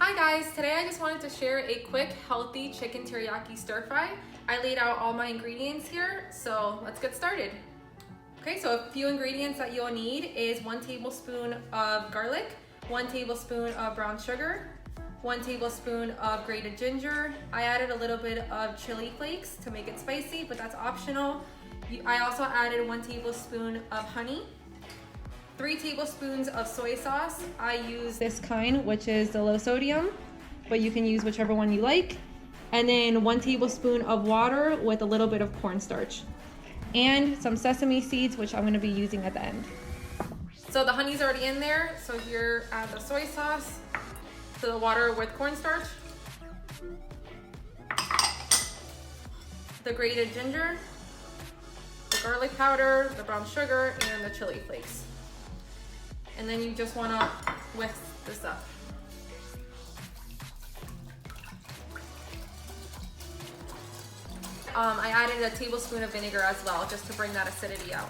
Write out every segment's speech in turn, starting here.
Hi guys, today I just wanted to share a quick healthy chicken teriyaki stir fry. I laid out all my ingredients here, so let's get started. Okay, so a few ingredients that you'll need is 1 tablespoon of garlic, 1 tablespoon of brown sugar, 1 tablespoon of grated ginger. I added a little bit of chili flakes to make it spicy, but that's optional. I also added 1 tablespoon of honey, 3 tablespoons of soy sauce. I use this kind, which is the low sodium, but you can use whichever one you like. And then 1 tablespoon of water with a little bit of cornstarch. And some sesame seeds, which I'm gonna be using at the end. So the honey's already in there. So here, add the soy sauce to the water with cornstarch, the grated ginger, the garlic powder, the brown sugar, and the chili flakes. And then you just wanna whisk this up. I added a tablespoon of vinegar as well, just to bring that acidity out.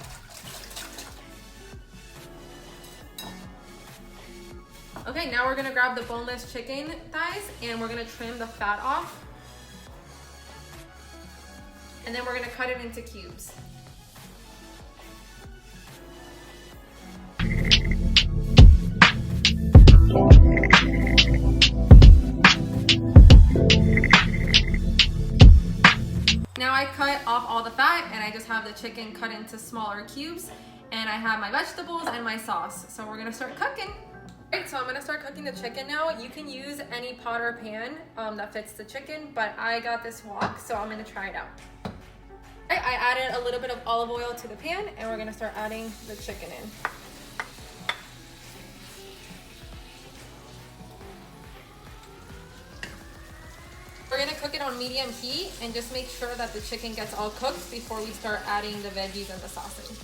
Okay, now we're gonna grab the boneless chicken thighs and we're gonna trim the fat off. And then we're gonna cut it into cubes. Now I cut off all the fat and I just have the chicken cut into smaller cubes, and I have my vegetables and my sauce. So we're gonna start cooking. Alright, so I'm gonna start cooking the chicken now. You can use any pot or pan that fits the chicken, but I got this wok, so I'm gonna try it out. Alright, I added a little bit of olive oil to the pan and we're gonna start adding the chicken in. We're gonna cook it on medium heat and just make sure that the chicken gets all cooked before we start adding the veggies and the sausage.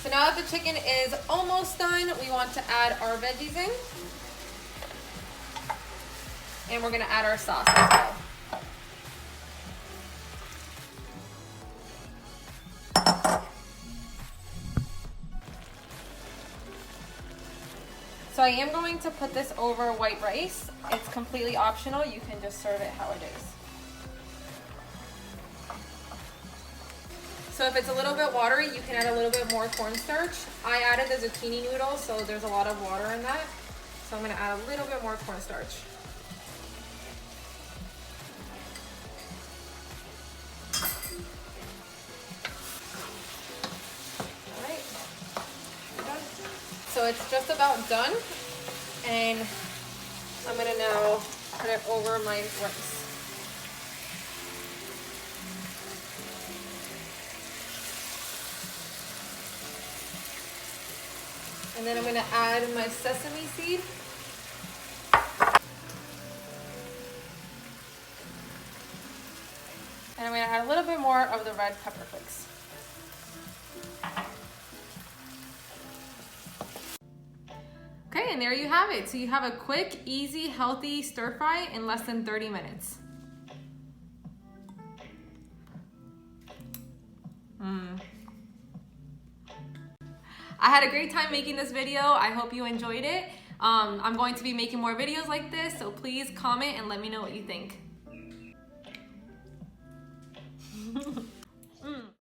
So now that the chicken is almost done, we want to add our veggies in. And we're gonna add our sauce as well. So I am going to put this over white rice. It's completely optional. You can just serve it how it is. So if it's a little bit watery, you can add a little bit more cornstarch. I added the zucchini noodles, so there's a lot of water in that. So I'm gonna add a little bit more cornstarch. So it's just about done, and I'm gonna now put it over my rice. And then I'm gonna add my sesame seed. And I'm gonna add a little bit more of the red pepper flakes. Okay, and there you have it. So you have a quick, easy, healthy stir fry in less than 30 minutes. I had a great time making this video. I hope you enjoyed it. I'm going to be making more videos like this, so please comment and let me know what you think.